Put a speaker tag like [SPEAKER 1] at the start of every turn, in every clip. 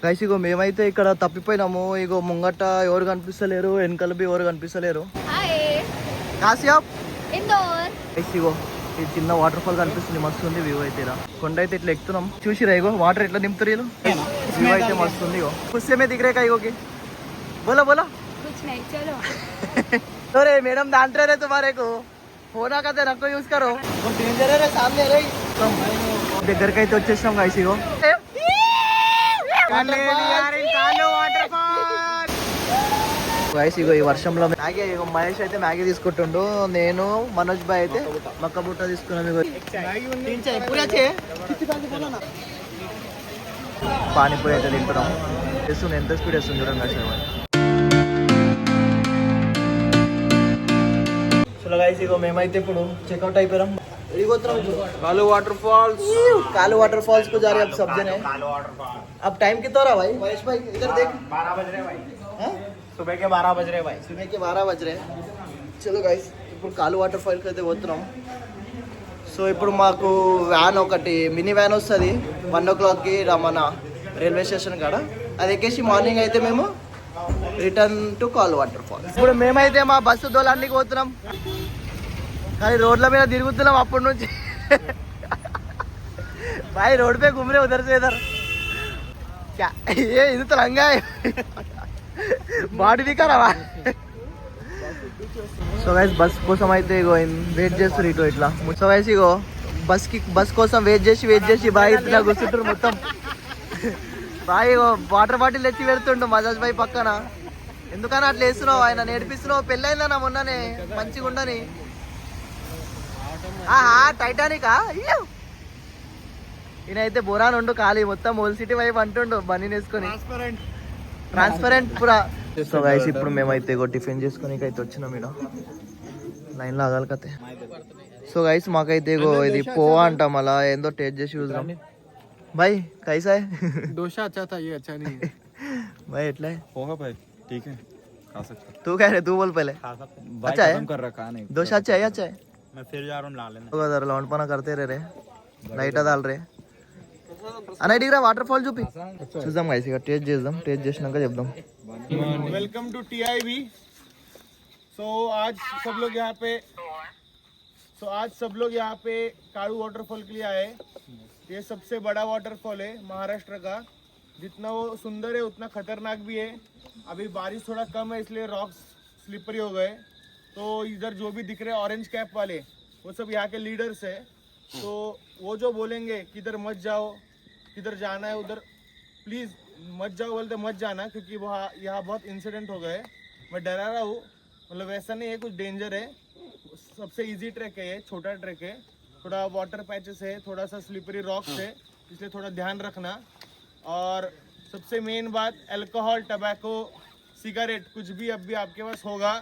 [SPEAKER 1] Guys ఇగో మేమైతే ఇక్కడ తప్పిపోయినాము. ఇగో ముంగట ఎవరు కనిపిస్తలేరు, వెనకాల ఎవరు కనిపిస్తలేరు. కాసియాప్ గైస్ ఇగో ఈ చిన్న వాటర్ ఫాల్ కనిపిస్తుంది, మస్తు ఉంది వ్యూ అయితే. కొండ అయితే ఇట్లా ఎక్కుతున్నాం, చూసిరా ఇగో వాటర్ ఎట్లా నింపుతారు వ్యూ అయితే మస్తు ఉంది. ఇగో కుస్సేమే దిగరే का इगो की बोलो बोलो
[SPEAKER 2] कुछ नहीं चलो
[SPEAKER 1] अरे मैडम डांट रहे तुम्हारे को होना का रखो यूज करो डेंजर है सामने रे దగ్గరికి అయితే వచ్చేసాం గైస్. ఇగో గైస్ ఇగో ఈ వర్షంలో మ్యాగీ, ఇగో మహేష్ అయితే మ్యాగీ తీసుకుంటుండు, నేను మనోజ్ బాయ్ అయితే మక్క బుట్ట తీసుకున్నాం. ఇగో పానీపూరి అయితే తింటున్నాం. వేస్తుంది ఎంత స్పీడ్ వేస్తుంది చూడండి గైస్. చలో గైస్ ఇగో మేమైతే ఇప్పుడు చెక్అउट అయిపోయాం. कालू वाटरफॉल्स को जा रहे हैं अब सब जने. अब टाइम कितना हो रहा भाई महेश भाई? इधर देख 12 बज रहे भाई. सुबह के 12 बज रहे भाई. सुबह के 12 बज रहे. चलो गाइस ఇప్పుడు కాలు వాటర్ ఫాల్ కి అయితే పోతున్నాం. సో ఇప్పుడు మాకు వ్యాన్ ఒకటి మినీ వ్యాన్ వస్తుంది 1 o'clock కి మన రైల్వే స్టేషన్ కాడ. అది ఎక్కేసి మార్నింగ్ అయితే మేము రిటర్న్ టు కాలు వాటర్ ఫాల్. ఇప్పుడు మేమైతే మా బస్సు దోలానికి పోతున్నాం, కానీ రోడ్ల మీద తిరుగుతున్నాం అప్పటి నుంచి. भाई रोड पे घूम रहे उधर से इधर क्या ये इधर तरंगा है బాడీ भी करा సో గైస్ బస్ కోసం అయితే ఇగో వెయిట్ చేస్తారు ఇటు ఇట్లా. సో గైస్ ఇగో బస్ కోసం వెయిట్ చేసి బాయ్ ఇట్లా కూర్చుంటారు మొత్తం. బాయ్ ఇగో వాటర్ బాటిల్ తెచ్చి పెడుతుండు మజాజ్ బాయ్ పక్కన. ఎందుకని అట్లా వేస్తున్నావు, ఆయన నేర్పిస్తున్నావు. పెళ్ళైందన్నా మొన్ననే మంచిగా ఉండని. టైటానిక్ ఈయన అయితే బొరాన్ ఉండు ఖాళీ మొత్తం ఓల్ సిటీ వైపు అంటుండు బన్నీ వేసుకొని ట్రాన్స్పరెంట్ పురా. సో గైస్ ఇప్పుడు మేమైతే టిఫిన్ చేసుకొని అయితే వచ్చినాం. ఇక్కడ లైన్ లో ఆగాలి కతే. సో గైస్ మాకైతే ఇది పోవా అంట, మళ్ళా ఏందో టేస్ట్ చేసి చూద్దాం. भाई कैसा है?
[SPEAKER 3] डोसा अच्छा था, ये अच्छा नहीं है
[SPEAKER 1] भाई एटला है
[SPEAKER 3] होगा भाई, ठीक है खा सकते.
[SPEAKER 1] तू कह रहे, तू बोल पहले. अच्छा है
[SPEAKER 3] कर रखा नहीं
[SPEAKER 1] डोसा, अच्छा है अच्छा है.
[SPEAKER 3] मैं फिर जा रहा हूं ला लेना.
[SPEAKER 1] तो अगर लौंडपना करते रहे నైట్ దాల్ రే అన్నయ్య రా వాటర్ ఫాల్ చూపి చూద్దాం గైస్. ఇక టేస్ట్ చేసినాక చెప్దాం.
[SPEAKER 3] Welcome to टीआईबी. सो आज सब लोग यहाँ पे काड़ू वाटरफॉल के लिए आए. ये सबसे बड़ा वाटरफॉल है महाराष्ट्र का. जितना वो सुंदर है उतना खतरनाक भी है. अभी बारिश थोड़ा कम है इसलिए रॉक्स स्लिपरी हो गए. तो इधर जो भी दिख रहे हैं ऑरेंज कैप वाले, वो सब यहाँ के लीडर्स है. तो वो जो बोलेंगे किधर मत जाओ, किधर जाना है उधर प्लीज़ मत जाओ बोलते मत जाना, क्योंकि वहाँ यहाँ बहुत इंसिडेंट हो गए. मैं डरा रहा हूँ, मतलब वैसा नहीं है, कुछ डेंजर है. सबसे इजी ट्रैक है ये, छोटा ट्रैक है. थोड़ा वाटर पैचेस है, थोड़ा सा स्लिपरी रॉक्स है, इसलिए थोड़ा ध्यान रखना. और सबसे मेन बात, अल्कोहल, टबैको, सिगरेट कुछ भी अब भी आपके पास होगा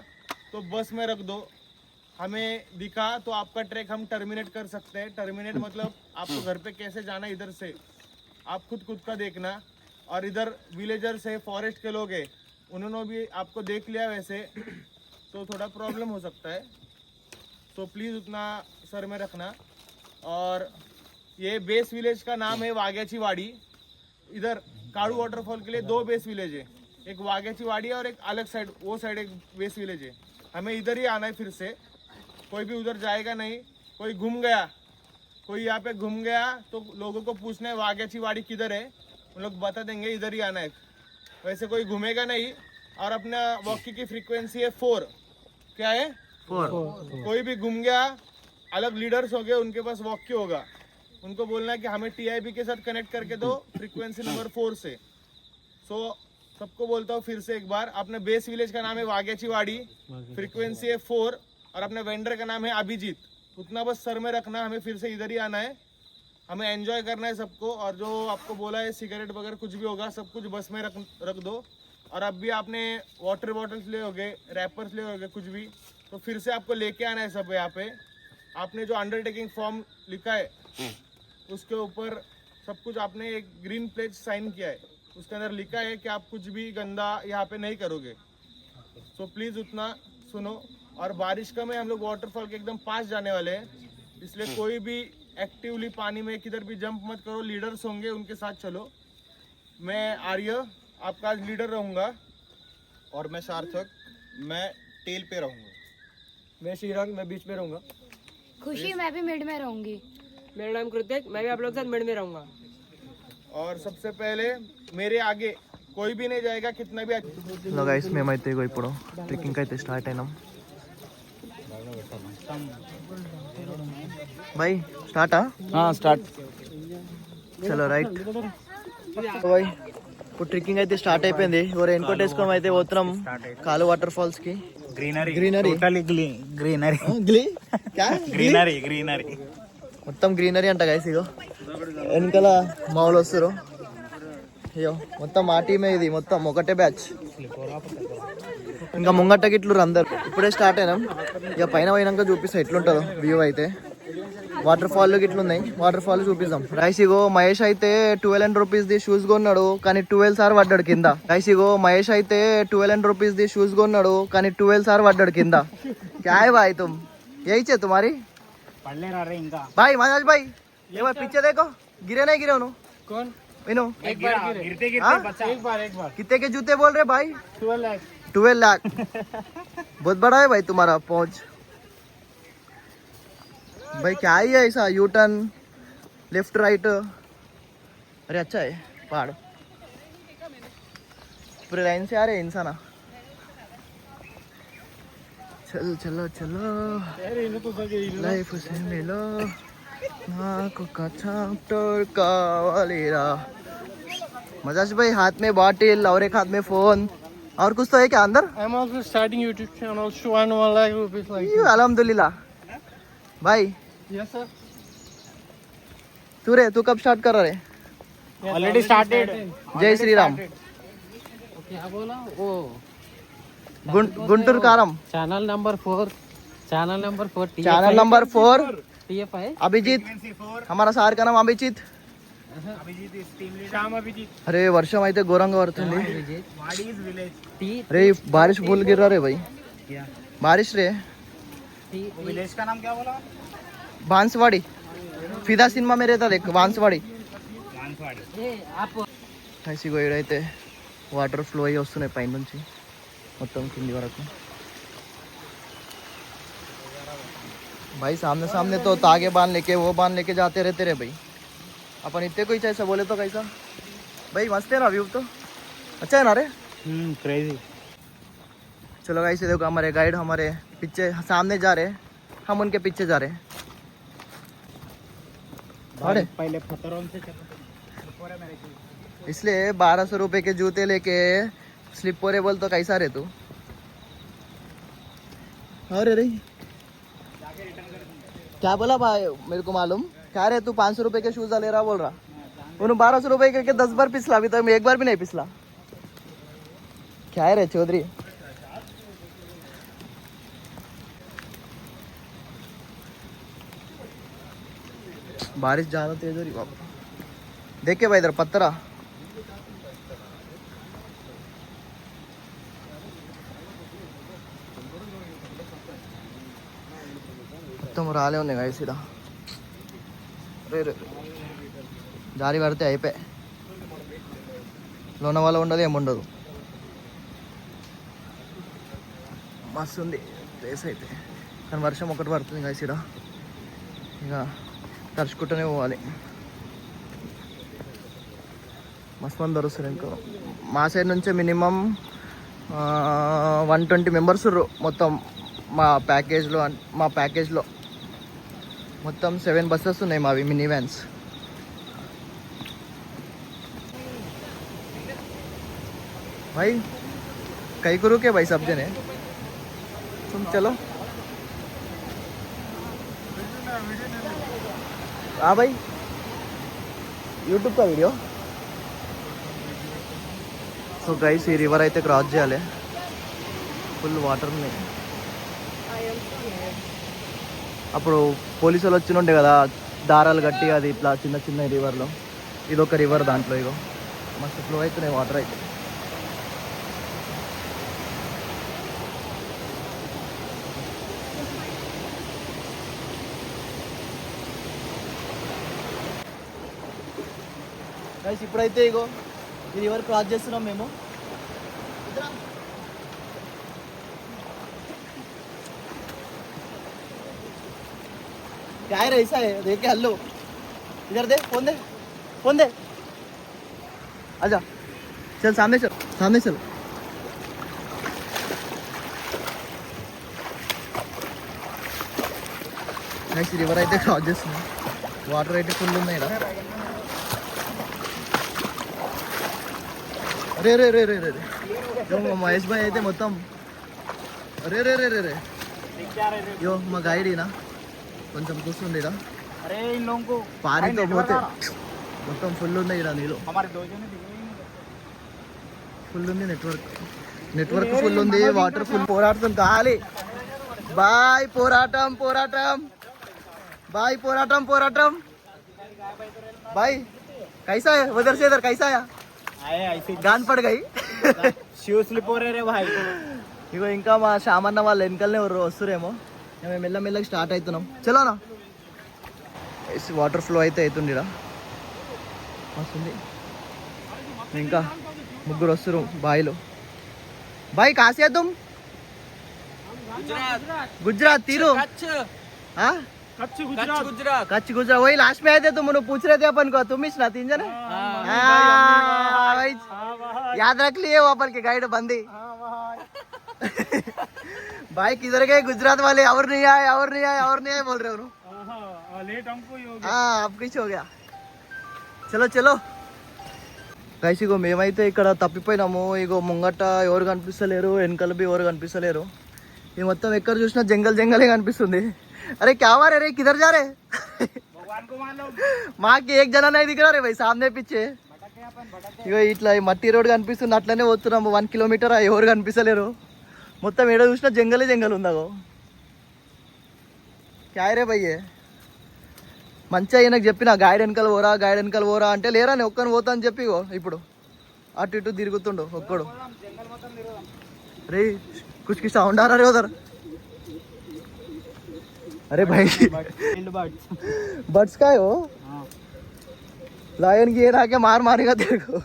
[SPEAKER 3] तो बस में रख दो. हमें दिखा तो आपका ट्रैक हम टर्मिनेट कर सकते हैं. टर्मिनेट मतलब आपको घर पे कैसे जाना इधर से आप खुद का देखना. और इधर विलेजर्स है, फॉरेस्ट के लोग हैं, उन्होंने भी आपको देख लिया वैसे, तो थोड़ा प्रॉब्लम हो सकता है. तो प्लीज़ उतना सर में रखना. और ये बेस विलेज का नाम है वाग्याची वाड़ी. इधर काड़ू वाटरफॉल के लिए 2 बेस विलेज है, एक वाग्याची वाड़ी और एक अलग साइड, वो साइड एक बेस विलेज है. हमें इधर ही आना है फिर से. कोई भी उधर जाएगा नहीं. कोई यहाँ पे घूम गया तो लोगों को पूछना है वाग्याची वाड़ी किधर है, उन लोग बता देंगे इधर ही आना है. वैसे कोई घूमेगा नहीं. और अपना वॉकी की फ्रीक्वेंसी है 4. क्या है 4. कोई भी घूम गया, अलग लीडर्स हो गए, उनके पास वॉकी होगा, उनको बोलना है कि हमें टीआईबी के साथ कनेक्ट करके दो फ्रीक्वेंसी नंबर 4 से. सो सबको बोलता हूँ फिर से एक बार, अपने बेस विलेज का नाम है वाग्याची वाड़ी, फ्रीक्वेंसी है 4, और अपने वेंडर का नाम है अभिजीत. उतना बस सर में रखना. हमें फिर से इधर ही आना है, हमें एंजॉय करना है सबको. और जो आपको बोला है सिगरेट वगैरह कुछ भी होगा सब कुछ बस में रख दो. और अब भी आपने वाटर बॉटल्स ले होगे, रैपर्स ले होगे, कुछ भी, तो फिर से आपको लेके आना है सब. यहाँ पे आपने जो अंडरटेकिंग फॉर्म लिखा है उसके ऊपर सब कुछ आपने एक ग्रीन प्लेज साइन किया है, उसके अंदर लिखा है कि आप कुछ भी गंदा यहाँ पे नहीं करोगे. सो प्लीज़ उतना सुनो. और बारिश का में हम लोग वाटरफॉल के एकदम पास जाने वाले हैं, इसलिए कोई भी एक्टिवली पानी में किधर भी जंप मत करो. लीडर्स होंगे उनके साथ चलो. मैं आर्य आपका आज लीडर रहूंगा।
[SPEAKER 1] और मैं सार्थक, मैं टेल पे रहूंगा।
[SPEAKER 2] मैं श्रीरंग, मैं बीच में रहूंगा।
[SPEAKER 4] खुशी, मैं भी मिड में रहूंगी।
[SPEAKER 2] मेरा नाम कृतिक, मैं भी आप लोग के साथ मिड में रहूंगा।
[SPEAKER 3] और सबसे पहले मेरे आगे कोई भी नहीं जाएगा, कितना भी
[SPEAKER 1] హలో గైస్, మేమైతే ఇగో ఇప్పుడు ట్రెక్కింగ్ అయితే స్టార్ట్ అయినాం. బాయ్ స్టార్టా?
[SPEAKER 2] స్టార్ట్.
[SPEAKER 1] చలో రైట్ బాయ్. ఇప్పుడు ట్రెక్కింగ్ అయితే స్టార్ట్ అయిపోయింది. ఓ రెయిన్ కోట్ వేసుకొని అయితే పోతున్నాం కాలు వాటర్ ఫాల్స్ కి. గ్రీనరీ మొత్తం గ్రీనరీ అంట గైస్. ఇగో వెనకాల మామూలు వస్తారు. అయ్యో మొత్తం మా టీమే, ఇది మొత్తం ఒకటే బ్యాచ్. ఇంకా ముంగట్ట గిట్లు అందరు. ఇప్పుడే స్టార్ట్ అయినాం. ఇక పైన పోయినాక చూపిస్తాం ఎట్లుంటుందో వ్యూ. అయితే వాటర్ ఫాల్ గిట్లు ఉన్నాయి, వాటర్ ఫాల్ చూపిస్తాం. రైస్ ఇగో మహేష్ అయితే 1200 రూపీస్ ది షూస్ కొన్నాడు, కానీ 12 సార్ పడ్డాడు కింద. రైస్ ఇగో మహేష్ అయితే 1200 రూపీస్ ది షూస్ కొన్నాడు, కానీ 12 సార్ పడ్డాడు కింద. क्या है भाई तुम, यही छे तुम्हारी? भाई महाराज भाई, ये भाई पीछे देखो, गिरे नहीं गिरे उन्होंने?
[SPEAKER 2] कौन?
[SPEAKER 1] इनो
[SPEAKER 2] एक बार गिरते एक बार
[SPEAKER 1] कितने के जूते बोल रहे भाई? 12 लाख. बहुत बड़ा है भाई तुम्हारा पहुंच. भाई क्या ही है ऐसा, यू टर्न लेफ्ट राइट. अरे अच्छा है पहाड़, पूरे लाइन से आ रहे इंसान. चलो चलो चलो, लाइफ से मिलो नाको का चैप्टर कावालेरा. मजाज भाई हाथ में बॉटल और एक हाथ में फोन, और कुछ तो है क्या अंदर?
[SPEAKER 2] I am also starting YouTube channel, so 1 lakh rupees like.
[SPEAKER 1] अल्हम्दुलिल्लाह भाई.
[SPEAKER 2] Yes sir.
[SPEAKER 1] तू कब स्टार्ट कर रहा है?
[SPEAKER 2] Already started.
[SPEAKER 1] जय श्री राम.
[SPEAKER 2] क्या बोला वो?
[SPEAKER 1] Guntur Kaaram.
[SPEAKER 2] Channel number 4. Channel number 4.
[SPEAKER 1] Channel number 4.
[SPEAKER 2] TFI.
[SPEAKER 1] Abhijeet, हमारा सार का नाम अभिजीत.
[SPEAKER 3] श्याम अभिजीत.
[SPEAKER 1] अरे वर्षम అయితే ఘోరంగా పడుతుంది.
[SPEAKER 2] T.
[SPEAKER 1] अरे बारिश फुल गिर रहा रे भाई. बारिश रे.
[SPEAKER 3] विलेज का नाम क्या बोला?
[SPEAKER 1] बांसवाड़ी. ఫిదా సినిమా में रहता देख, बांसवाड़ी.
[SPEAKER 2] आप
[SPEAKER 1] ऐसी को అయితే వాటర్ ఫ్లో అయ్యి వస్తున్నాయి పైన నుంచి మొత్తం కింది వరకు. भाई सामने सामने तो तागे बांध लेके वो बांध लेके जाते रहते रे भाई. अपन इतने कोई ऐसा बोले तो कैसा भाई? मस्त है ना व्यू, तो अच्छा है ना रे.
[SPEAKER 2] क्रेजी.
[SPEAKER 1] चलो गाइस, देखो हमारे गाइड हमारे पीछे सामने जा रहे हैं, हम उनके पीछे जा रहे हैं. अरे
[SPEAKER 2] पहले पत्थरों से
[SPEAKER 1] इसलिए 1200 रुपए के जूते लेके स्लिपरेबल तो कैसा रे तू? अरे रे क्या बोला भाई, मेरे को मालूम. क्या रे तू 500 रुपए के शूज ले रहा बोल रहा. उन्होंने 1200 रुपए के 10 बार पिसला, अभी तक मैं एक बार भी नहीं पिसला. क्या है रे चौधरी? बारिश ज्यादा तेज हो रही बाबा. देखे भाई इधर पत्थरा. మొత్తం రాలే ఉన్నాయి గాయస్ ఇక్కడ. రే జారి పడితే అయిపోయి లోన వల్ల ఉండదు, ఏముండదు. మస్తు ఉంది ప్లేస్ అయితే, కానీ వర్షం ఒకటి పడుతుంది గాయస్ ఇక్కడ. ఇక తడుచుకుంటూనే పోవాలి. మస్తు మంది దొరుకుతారు. ఇంకా మా సైడ్ నుంచే మినిమం 120 మెంబర్స్ మొత్తం మా ప్యాకేజ్లో మొత్తం 7 బస్సెస్ ఉన్నాయి మావి, మినీ వ్యాన్స్. भाई कई को रुके भाई सब जने, तुम चलो. हाँ भाई यूट्यूब का वीडियो. సో గైస్ ఈ రివర్ అయితే క్రాస్ చేయాలి, ఫుల్ వాటర్ ఉన్నాయి. అప్పుడు పోలీసు వాళ్ళు వచ్చినుండే కదా దారాలు కట్టి, అది ఇట్లా చిన్న చిన్న రివర్లో, ఇదొక రివర్. దాంట్లో ఇగో మస్తు ఫ్లో అవుతున్నాయి వాటర్ అయితే. గైస్ ఇప్పుడైతే ఇగో ఈ రివర్ క్రాస్ చేస్తున్నాం మేము. क्या है रे ऐसा है देख के हल्लो इधर दे फोन दे आजा चल सामने चल నెక్స్ట్ రివర్ అయితే క్రాస్ చేస్తున్నాం. వాటర్ అయితే ఫుల్ ఉన్నాయి ఇక్కడ. రే రే రే రే రే మహేష్ భాయ్ అయితే మొత్తం రే రే రే రే రే యో మా గైడ్ ఈయన కొంచెం కూర్చుండి ఇక్కడ. పారితో పోతే మొత్తం ఫుల్ ఉన్నాయి ఇక్కడ నీళ్ళు. ఫుల్ ఉంది నెట్వర్క్ ఫుల్ ఉంది. వాటర్ ఫుల్ పోరాడుతుంది కాలి. బాయ్ పోరాటం भाई कैसा है उधर से इधर कैसा है
[SPEAKER 3] आए ऐसे
[SPEAKER 1] गान पड़ गई
[SPEAKER 3] शू स्लिप हो रहे रे भाई.
[SPEAKER 1] ఇగో ఇంకా మా శామన్న వాళ్ళు వెనకలనే వస్తురేమో. మేము మెల్లమెల్లగా స్టార్ట్ అవుతున్నాం. చలోనా వాటర్ ఫ్లో అయితే అవుతుంది వస్తుంది. ఇంకా ముగ్గురు వస్తారు బాయిలో. బాయ్ కాసే తుమ్ गुजरात तीरू हाँ
[SPEAKER 3] कच्छ गुजरात
[SPEAKER 1] कच्छ गुजरात वही लास्ट में आए थे तुम पूछ रहे थे अपन को. तुम ही ना 3 जने भाई याद रख लिए वो अपन के गाइड बंदी. भाई किधर गए गुजरात वाले और नहीं आए बोल रहे हो.
[SPEAKER 3] लेट हमको ही हो गया.
[SPEAKER 1] हाँ अब कुछ हो गया. చలో గైస్ ఇగో మేమైతే ఇక్కడ తప్పిపోయినాము. ఇగో ముంగట ఎవరు కనిపిస్తలేరు, వెనకాల బి ఎవరు కనిపిస్తలేరు. ये మొత్తం ఎక్కడ చూసినా జంగలే కనిపిస్తుంది. अरे क्या हुआ रे किधर जा रहे
[SPEAKER 3] भगवान को मान लो.
[SPEAKER 1] माँ की एक जना नहीं दिख रहा रे भाई सामने पीछे. ఇగో ఇట్లా ఈ మట్టి రోడ్ కనిపిస్తుంది అట్లనే పోతున్నాము. 1 కిలోమీటర్ ఎవరు కనిపిస్తలేరు. మొత్తం ఏడో చూసినా జంగల్ ఉందాగో. క్యా రే భయ్యే మంచిగా ఈయనకు చెప్పిన గైడ్ వెనకాల పోరా అంటే లేరా నేను ఒక్కని పోతా అని చెప్పి ఇప్పుడు అటు ఇటు తిరుగుతుండు ఒక్కడు. రే कुछ की साउंड आ रहा है उधर. अरे भाई बर्ड्स का है वो. लायन की आके मारेगा तेरे को.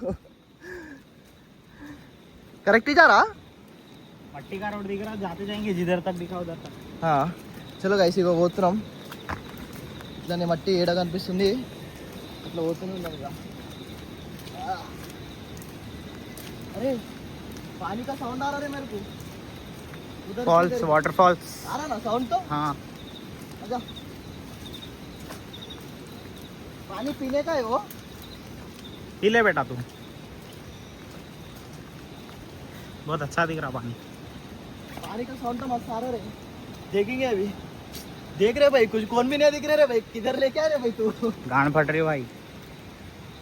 [SPEAKER 1] करेक्ट ही जा रहा.
[SPEAKER 3] मट्टी का रोड दिख रहा, जाते जाएंगे जिधर तक दिखा उधर तक.
[SPEAKER 1] हाँ चलो गाइस ఇగో పోతున్నాం. ఇట్లానే మట్టి ఏడ కనిపిస్తుంది అట్లా పోతున్నాం ఇక. अरे पानी का साउंड आ रहा है मेरे को.
[SPEAKER 3] फॉल्स वाटरफॉल्स
[SPEAKER 1] आ रहा ना साउंड तो.
[SPEAKER 3] हाँ
[SPEAKER 1] आजा पानी पीने का है वो.
[SPEAKER 3] पी ले बेटा तू. बहुत अच्छा दिख रहा
[SPEAKER 1] पानी का साउंड तो मस्त आ रहा है. देखेंगे अभी. देख रहे भाई कुछ कौन भी नहीं दिख रहे भाई. किधर लेके आ रहे भाई तू.
[SPEAKER 3] गान फट रही भाई.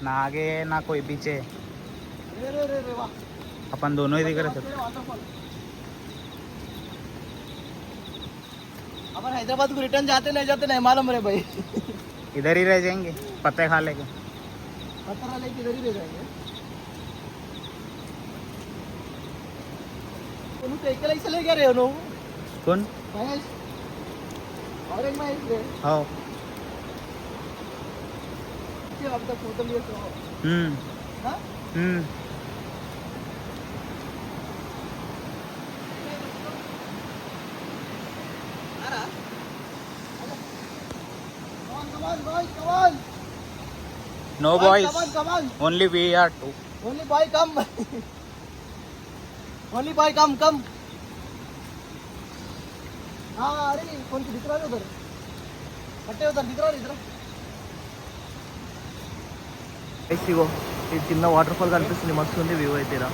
[SPEAKER 3] ना आगे ना कोई पीछे.
[SPEAKER 1] रे वाह
[SPEAKER 3] अपन दोनों ही दिख रहे थे.
[SPEAKER 1] अपन हैदराबाद को रिटर्न जाते नहीं मालूम रे भाई.
[SPEAKER 3] इधर ही रह जाएंगे पत्ते खा लेके.
[SPEAKER 1] पत्थर लेके इधर ही रह जाएंगे. उन्होंने तो अकेले से ले गया रे उन्होंने.
[SPEAKER 3] कौन
[SPEAKER 1] महेश और एक महेश रे.
[SPEAKER 3] हाँ
[SPEAKER 1] अब तक फोटो लिए तो हाँ Come on.
[SPEAKER 3] No boys.
[SPEAKER 1] Come on.
[SPEAKER 3] Only we are two.
[SPEAKER 1] Only boy come. Only boy come. हाँ अरे कौन की दिख रहा है उधर. हटे उधर दिख रहा है इधर. ఇగో ఈ చిన్న వాటర్ ఫాల్ కనిపిస్తుంది. మస్తు ఉంది వ్యూ అయితే రా.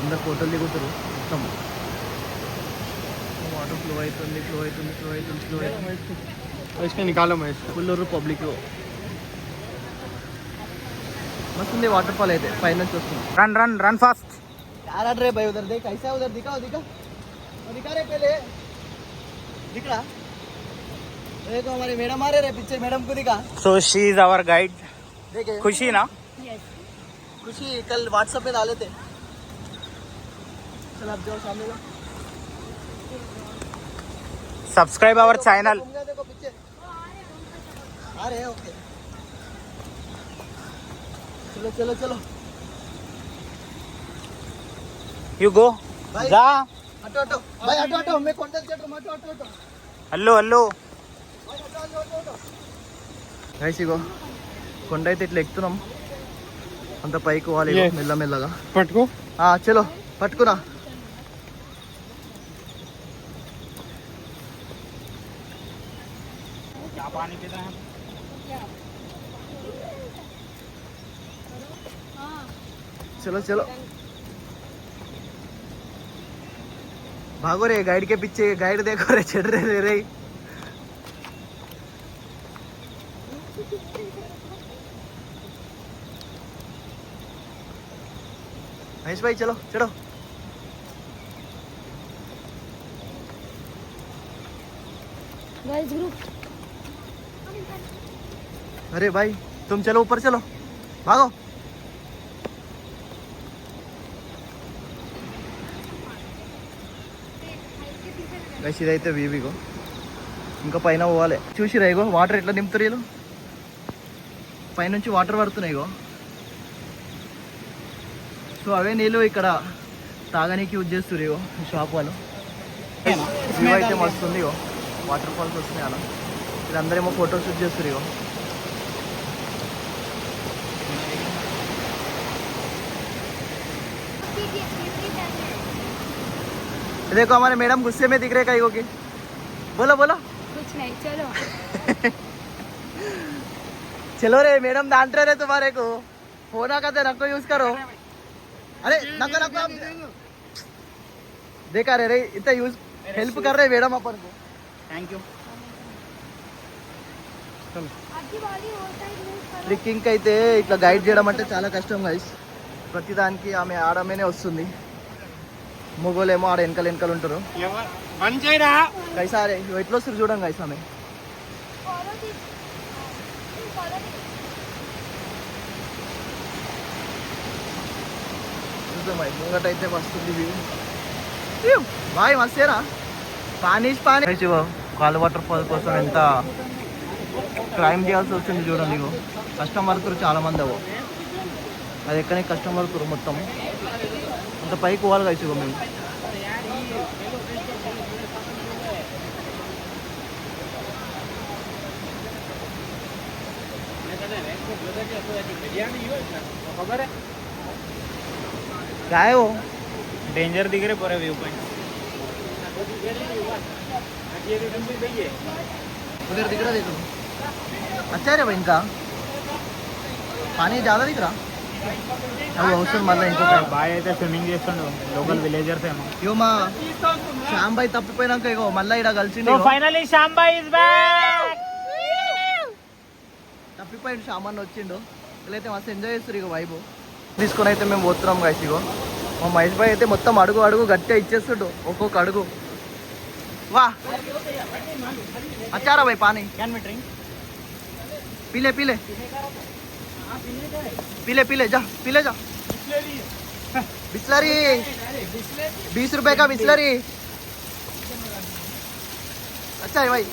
[SPEAKER 1] అందరు ఫోటోలు దిగుతారు. మొత్తం వాటర్ ఫ్లో అవుతుంది.
[SPEAKER 2] इसके निकालो मैं इसको.
[SPEAKER 1] ఫుల్ పబ్లిక్ मस्त ఉంది వాటర్ ఫాల్ అయితే పైన నుంచి వస్తుంది.
[SPEAKER 3] Run fast.
[SPEAKER 1] यार रे भाई उधर देख कैसा है. उधर दिखा रे पहले दिख रहा. देखो हमारी मैडम आ रहे पीछे. मैडम को दिखा.
[SPEAKER 3] So she is our guide.
[SPEAKER 1] देखे
[SPEAKER 3] खुशी ना.
[SPEAKER 1] खुशी कल व्हाट्सएप पे डाले थे. चल आप जाओ सामने जाओ.
[SPEAKER 3] Subscribe our channel.
[SPEAKER 1] देखो पीछे आ रहे हैं. ओके चलो
[SPEAKER 5] यू गो
[SPEAKER 1] भाई
[SPEAKER 5] जा
[SPEAKER 1] ऑटो ऑटो भाई ऑटो ऑटो मैं कॉन्टेक्ट कर रहा हूं auto auto
[SPEAKER 5] hello hello
[SPEAKER 1] guys ఇగో కొండ అయితే ఇట్లా ఎక్కుతున్నాం అంత పైకి పోవాలి ఇగో మెల్లమెల్లగా
[SPEAKER 2] पटको
[SPEAKER 1] చలో పట్టుకురా
[SPEAKER 5] पानी पीता है
[SPEAKER 1] चलो चलो भागो रे गाइड के पीछे गाइड देखो रे चढ़ रहे रे महेश भाई चलो चढ़ो
[SPEAKER 4] गर्ल्स ग्रुप
[SPEAKER 1] अरे भाई तुम चलो ऊपर चलो भागो గైస్ ఇదైతే వీవిగో ఇంకా పైన పోవాలి చూసిరా ఇగో వాటర్ ఎట్లా నింపుతారు వీళ్ళు పైనుంచి వాటర్ పడుతున్నాయి ఇగో సో అవే నీళ్ళు ఇక్కడ తాగనీకి యూజ్ చేస్తారు ఇగో షాప్ వాళ్ళు వ్యూ అయితే మస్తు ఉంది ఇగో వాటర్ ఫాల్స్ వస్తున్నాయి అలా వీళ్ళందరేమో ఫోటో షూట్ చేస్తారు ఇగో देखो हमारे मैडम गुस्से में दिख रहे कई के बोलो बोलो
[SPEAKER 4] कुछ नहीं चलो
[SPEAKER 1] चलो रे मैडम डांट रहे तुम्हारे को फोन का रखो यूज करो अरे नको नको देखा रे इतना यूज हेल्प कर रहे मैडम अपन को
[SPEAKER 5] थैंक यू
[SPEAKER 1] ట్రెక్కింగ్ అయితే ఇట్లా గైడ్ చేయడం అంటే చాలా కష్టం గైస్ ప్రతిదానికి ఆమె ఆడమేనే వస్తుంది మొగోలేమో ఆడ వెనకాల వెనకాల ఉంటారు గైస్ ఆరే ఎట్లా వస్తారు చూడండి గైస్ ఆమె ముంగట అయితే వస్తుంది వ్యూ బాయ్ మస్తేనా పానీ కాలు వాటర్ ఫాల్ కోసం ఎంత క్లైమ్ చేయాల్సి వస్తుంది చూడండి ఇగో కష్టం పడుతురు చాలా మంది అవో అది ఎక్కడే కష్టం పడుతురు మొత్తం అంత పైకి పోవాలి గైస్ ఇగో మేము काय हो
[SPEAKER 5] डेंजर दिख रहे पूरे व्यू पॉइंट
[SPEAKER 1] उधर दिख रहा देखो अच्छा है रे भाई इनका पानी ज़्यादा दिख रहा अब అవసరం మళ్ళీ ఇంకొక
[SPEAKER 5] బాయ్ అయితే స్విమ్మింగ్ చేస్తుండు లోకల్ విలేజర్స్ ఏమో
[SPEAKER 1] ఇగో మా శ్యామ్ భాయ్ తప్పిపోయినాక ఇగో మళ్ళీ ఇక్కడ కలిసిండు
[SPEAKER 5] సో ఫైనల్లీ శ్యామ్ భాయ్ ఇస్ బ్యాక్
[SPEAKER 1] తప్పిపోయిండు శ్యామ్ అన్న వచ్చిండు వీళ్ళైతే మస్తు ఎంజాయ్ చేస్తారు ఇక వైబు తీసుకొని అయితే మేము పోతున్నాం గైస్ ఇగో మా మహేష్ భాయ్ అయితే మొత్తం అడుగు అడుగు గట్టిగా ఇచ్చేస్తుండు ఒక్కొక్క అడుగు వా అచ్చారా భాయ్ పానీ
[SPEAKER 5] कैन मी ड्रिंक
[SPEAKER 1] पीले पीले पीले पीले जा पीले जा बिस्लरी 20 रुपए का बिस्लरी अच्छा है भाई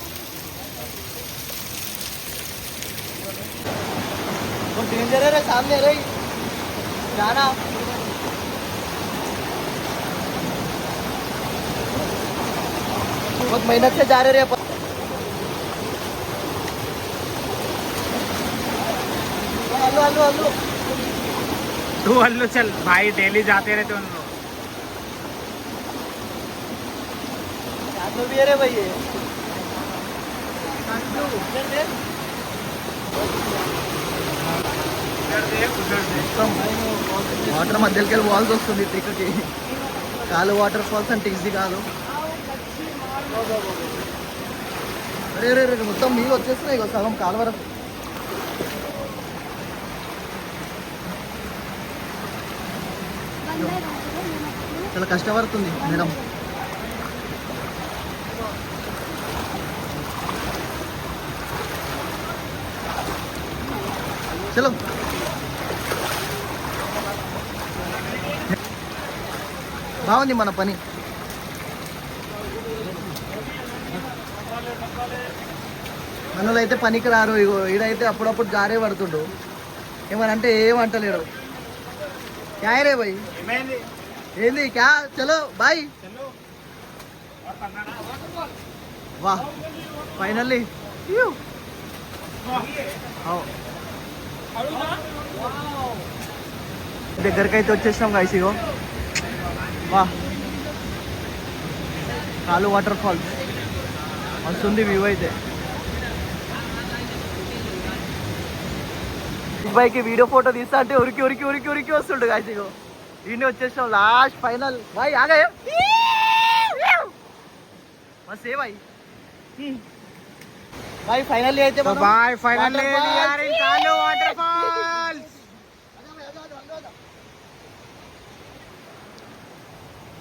[SPEAKER 1] तो डेंजर है रे सामने रे जाना बहुत मेहनत से जा रहे रे हेलो हेलो हेलो
[SPEAKER 5] तू हल्लो चल भाई डेली जाते रहते उन लोग
[SPEAKER 1] तो भी है रे भाई ये వాటర్ మధ్యలోకి వెళ్ళి వాల్స్ వస్తుంది ట్రిక్కి కాలు వాటర్ ఫాల్స్ అంటే ఈజీ కాదు అరే రే రే మొత్తం నీళ్ళు వచ్చేస్తున్నాయి ఇక సగం కాలు వరకు చాలా కష్టపడుతుంది మేడం చలో బాగుంది మన పని మనలో అయితే పనికి రారు ఇగో ఈడైతే అప్పుడప్పుడు జారే పడుతుండు ఏమనంటే ఏమంటలేడు యాయరే పోయి ఏంది క్యా చలో బాయ్ వా ఫైనల్లీ దగ్గరికి అయితే వచ్చేసినాం గైస్ ఇగో వా కాలు వాటర్ ఫాల్స్ వస్తుంది వ్యూ అయితే బైక్ వీడియో ఫోటో తీస్తా అంటే ఉరికి ఉరికి ఉరికి ఉరికి వస్తుండు గైస్ ఇగో ఈయన వచ్చేసాం లాస్ట్ ఫైనల్ బాయ్ ఆగా మస్త్ ఏ బాయ్ బాయ్ ఫైనల్లీ అయితే మనం
[SPEAKER 5] बाय finally
[SPEAKER 1] waterfall.
[SPEAKER 5] We are in Kalu waterfalls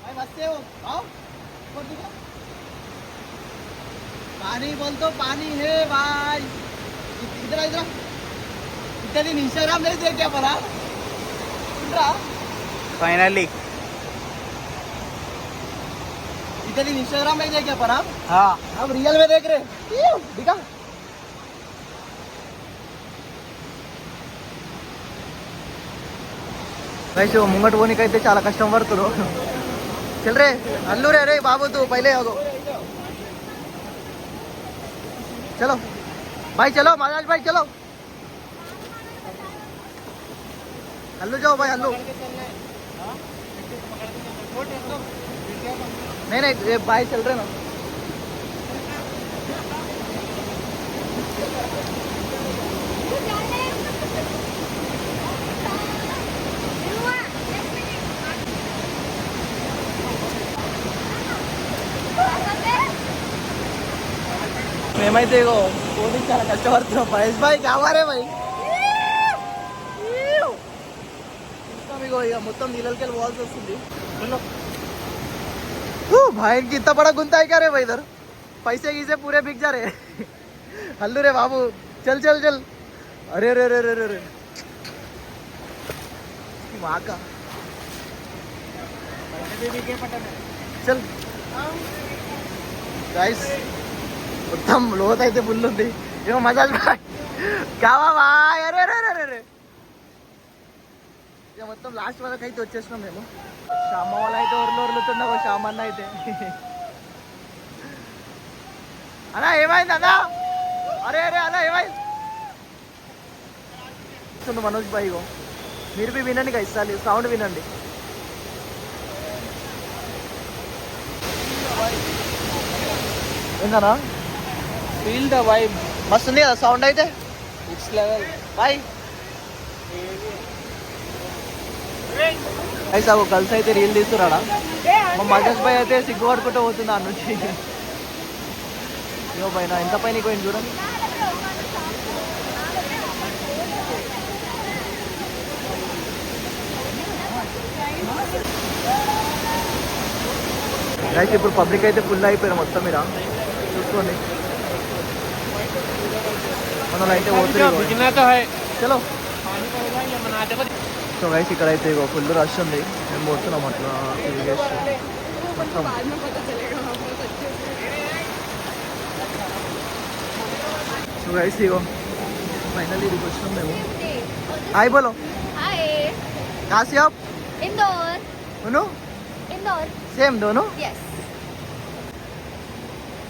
[SPEAKER 1] भाई मस्त है वो आओ ऊपर देखो पानी बोल तो पानी है भाई इधर इधर इतने दिन इंस्टाग्राम नहीं देख क्या पड़ा सुन रहा
[SPEAKER 5] फाइनली
[SPEAKER 1] इतने दिन इंस्टाग्राम नहीं देख क्या पड़ा
[SPEAKER 5] हाँ
[SPEAKER 1] अब रियल में देख रहे दिखा वैसे वो मुंगट होने का इतने चाला कस्टम पड़ता चल रे अल्लू रे अरे बाबू तू पहले आगो चलो भाई चलो महाराज भाई चलो अल्लू जाओ भाई अल्लू नहीं नहीं ये भाई चल रहे ना మేమైతే ఇగో పోనీ చాలా కష్టపడుతున్నాం మహేష్ భాయ్ కావారే భాయ్ ఇగో ఇక మొత్తం నీళ్ళకి వెళ్ళి పోవాల్సి వస్తుంది भाई इनकी इतना बड़ा गुंता है क्या रे भाई इधर पैसे गीसे पूरे बिक जा रहे हल्लू रे बाबू चल चल चल अरे अरे अरे अरे अरे वहाँ का चल गाइस మొత్తం లోత్ అయితే ఫుల్ ఉంది ఏమో మజాజ్ భాయ్ కావా భాయ్ అరే అరే అరే అరే ఇక మొత్తం లాస్ట్ వరకు అయితే వచ్చేసినాం మేము శ్యామ వాళ్ళు అయితే ఒర్లుతున్నావు శ్యామ అన్న అయితే అన్నా ఏమైంది అన్నా అరే అరే అన్నా ఏమైంది మనోజ్ భాయ్ ఇగో మీరు బి వినండి గా ఇస్తాలి సౌండ్ వినండి ఏందన్నా
[SPEAKER 5] फील द वाइब
[SPEAKER 1] మస్తు ఉంది కదా సౌండ్ అయితే
[SPEAKER 5] इट्स लेवल
[SPEAKER 1] బాయ్ అయితే కలిసి అయితే రీల్ తీస్తున్నాడా మా మజాజ్ భాయ్ అయితే సిగ్గుపడుకుంటూ పోతుంది ఆ నుంచి ఇగో పైన ఎంత పైన పోయింది చూడండి అయితే ఇప్పుడు పబ్లిక్ అయితే ఫుల్ అయిపోయారు మొత్తం మీద చూసుకోండి మనం అయితే పోతుంది
[SPEAKER 5] बिकना तो है
[SPEAKER 1] చలో
[SPEAKER 5] पानी पड़ेगा ये मनाते को
[SPEAKER 1] సో గైస్ ఇక్కడ అయితే ఇగో ఫుల్ రష్ ఉంది మేము పోతున్నాం అట్లా తిరిగేసి మొత్తం సో గైస్ ఇగో ఫైనల్ ఇదికి వచ్చినాం మేము హాయ్ బోలో
[SPEAKER 4] हाय
[SPEAKER 1] కాసి ఆప్
[SPEAKER 4] इंदौर
[SPEAKER 1] ఉను
[SPEAKER 4] इंदौर
[SPEAKER 1] సేమ్ దోను
[SPEAKER 4] यस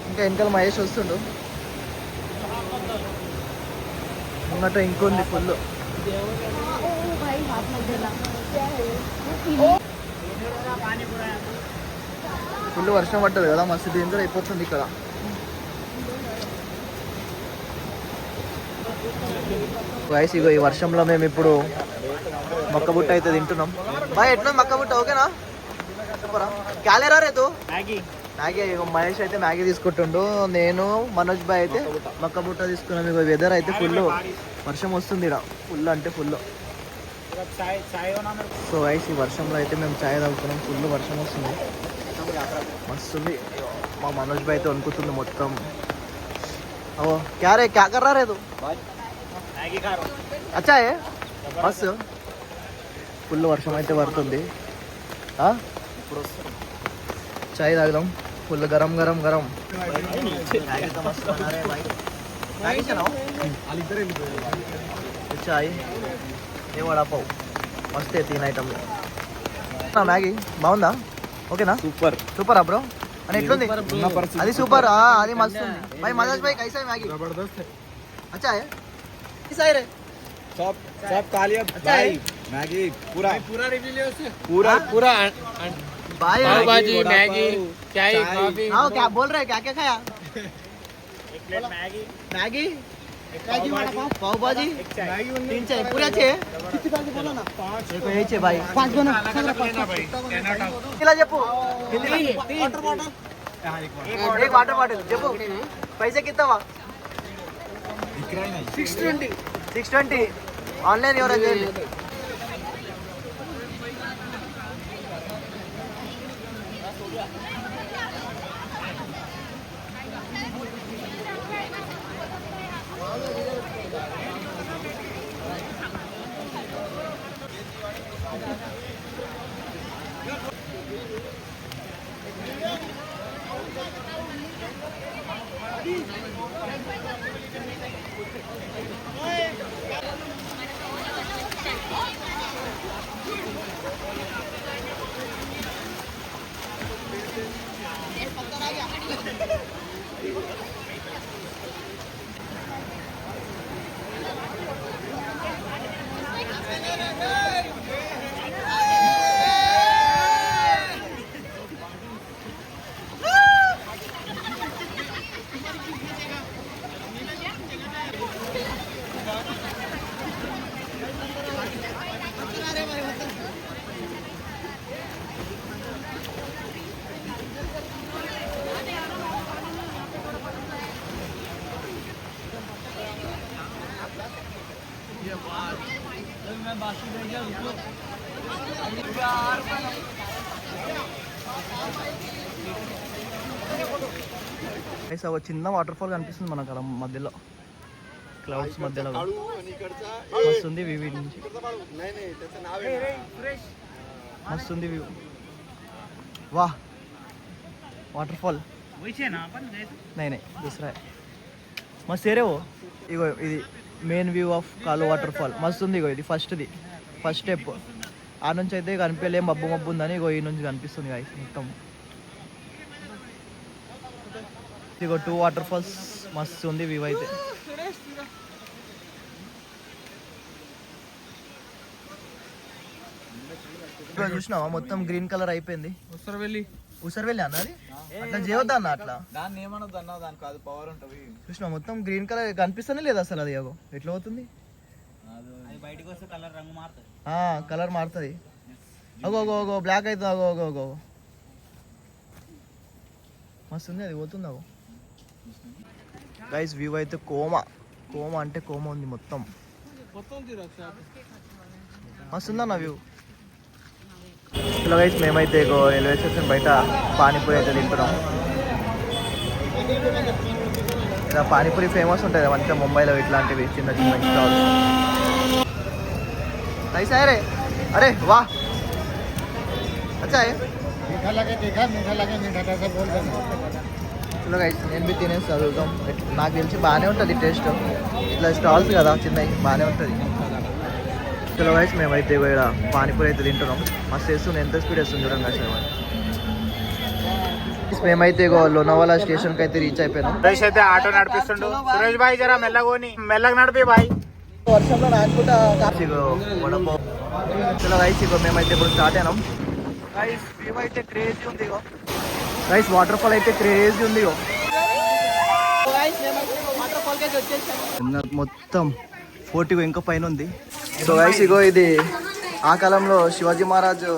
[SPEAKER 1] ఇంకా వెనకాల మహేష్ వస్తుండు ముంగట ఇంకొంది ఫుల్
[SPEAKER 4] ओ भाई हाथ मत देना क्या है
[SPEAKER 1] ఫుల్ వర్షం పడ్డది కదా మస్తు డేంజర్ అయిపోతుంది ఇక్కడ గైస్ ఇగో ఈ వర్షంలో మేము ఇప్పుడు మక్కబుట్ట అయితే తింటున్నాం బాయ్ ఎట్లా మక్కబుట్ట ఓకేనా చెప్పరా క్యాలేరా రేతు
[SPEAKER 5] मैगी
[SPEAKER 1] మ్యాగీ ఇగో మహేష్ అయితే మ్యాగీ తీసుకుంటుండు నేను మనోజ్ బాయ్ అయితే మక్కబుట్ట తీసుకున్నాం ఇగో వెదర్ అయితే ఫుల్ వర్షం వస్తుంది ఇక్కడ ఫుల్ అంటే ఫుల్
[SPEAKER 5] चाय चाय होना मेरे
[SPEAKER 1] సో గైస్ ఈ వర్షంలో అయితే మేము చాయ్ తాగుతున్నాం ఫుల్ వర్షం వస్తుంది మస్తుంది మా మనోజ్ బాయ్ అయితే వణుకుతుంది మొత్తం ఓ క్యా రే క్యా కర్రా రే తు
[SPEAKER 5] मैगी खा रहा हूँ
[SPEAKER 1] అచ్చా ఏ బస్ ఫుల్ వర్షం అయితే పడుతుంది చాయ్ తాగుదాం ఫుల్ గరం గరం గరం चाय ये वड़ा पाव मस्त है 3 आइटम మ్యాగీ బాగుందా? ఓకేనా?
[SPEAKER 3] సూపర్
[SPEAKER 1] సూపరా బ్రో? అని ఎట్లుంది? అది సూపర్, అది మస్తు ఉంది भाई। मजाज भाई कैसा है मैगी?
[SPEAKER 3] जबरदस्त है।
[SPEAKER 1] अच्छा है? कैसा है रे?
[SPEAKER 3] सब खा लिया
[SPEAKER 1] अच्छा है?
[SPEAKER 3] मैगी पूरा
[SPEAKER 2] रिव्यू ले उसे
[SPEAKER 3] पूरा
[SPEAKER 1] भाई
[SPEAKER 2] पाव भाजी मैगी चाय कॉफी
[SPEAKER 1] हाँ क्या बोल रहे हैं? क्या क्या खाया? मैगी पाव भाजी 3 चाहिए पूरे अच्छे है? देखो यही चाहिए भाई। 5 दोनों చెప్పు एक वाटर बॉटल చెప్పు पैसे कितना हुआ? 620 ऑनलाइन ఎవరైనా చేయండి। ఒక చిన్న వాటర్ ఫాల్ కనిపిస్తుంది మనకు అలా మధ్యలో, క్లౌడ్స్ మధ్యలో వస్తుంది వ్యూ నుంచి, మస్తుంది వ్యూ। वाह वाटरफॉल नहीं नहीं दूसरा है मस्त है रे वो। ఇగో ఇది మెయిన్ వ్యూ ఆఫ్ కాలు వాటర్ ఫాల్ మస్తు ఉంది। ఇగో ఇది ఫస్ట్ స్టెప్, ఆ నుంచి అయితే కనిపించలే, మబ్బు మబ్బు ఉందని ఇగో ఈ నుంచి కనిపిస్తుంది గాయ్స్ మొత్తం। ఇగో 2 వాటర్ ఫాల్స్ మస్తు ఉంది వ్యూ అయితే। చూసినావా మొత్తం గ్రీన్ కలర్ అయిపోయింది। ఉసరవెల్లి అన్నది అట్లా చేయొద్దా అన్న, అట్లా
[SPEAKER 3] దాన్ని ఏమనొద్దు అన్న, దాని కాదు పవర్ ఉంటుంది।
[SPEAKER 1] చూసినా మొత్తం గ్రీన్ కలర్ కనిపిస్తూనే లేదు అసలు, అది అగో ఎట్లా అవుతుంది?
[SPEAKER 5] బయటకు వస్తే కలర్ రంగు మారుతుంది,
[SPEAKER 1] కలర్ మారుతుంది। అగో అగో అగో బ్లాక్ అవుతుంది, అగో అగో అగో మస్తు ఉంది, అది పోతుంది అగో। గైస్ వ్యూ అయితే కోమా అంటే కోమా ఉంది మొత్తం, మస్తు ఉందన్న వ్యూ। హలో గైస్ మేమైతే రైల్వే స్టేషన్ బయట పానీపూరి అయితే తింటున్నాం। ఇలా పానీపూరి ఫేమస్ ఉంటుంది మంచిగా ముంబైలో, ఇట్లాంటివి చిన్న చిన్న స్టాల్స్। कैसा है रे? अरे वाह अच्छा है।
[SPEAKER 3] मीठा लगे मीठा जैसा बोल देना।
[SPEAKER 1] చలో గైస్ నేను బి తినేసి చదువుతాం, నాకు తెలిసి బాగానే ఉంటుంది టేస్ట్, ఇట్లా స్టాల్స్ కదా చిన్నవి బాగానే ఉంటుంది। చలో గైస్ మేమైతే ఇక్కడ పానీపూరి అయితే తింటున్నాం, మస్తు వేస్తుంది, ఎంత స్పీడ్ వేస్తుంది చూడండి అసలు। మేమైతే లోనావాలా స్టేషన్కి అయితే రీచ్ అయిపోయినాం।
[SPEAKER 5] సురేష్ అయితే ఆటో నడిపిస్తుండు, సురేష్ భాయ్ జరా మెల్లగా నడిపి భాయ్।
[SPEAKER 1] వర్షంలో నానుకుంటా వడపావ్। చలో గైస్ ఇగో మేమైతే ఇప్పుడు స్టార్ట్ అయినాం। గైస్ వ్యూ అయితే క్రేజీ ఉంది, ఇగో గైస్ వాటర్ ఫాల్ అయితే క్రేజీ ఉంది ఇగో। మొత్తం 40 ఇంకా పైన ఉంది। సో గైస్ ఇగో ఇది ఆ కాలంలో శివాజీ మహారాజు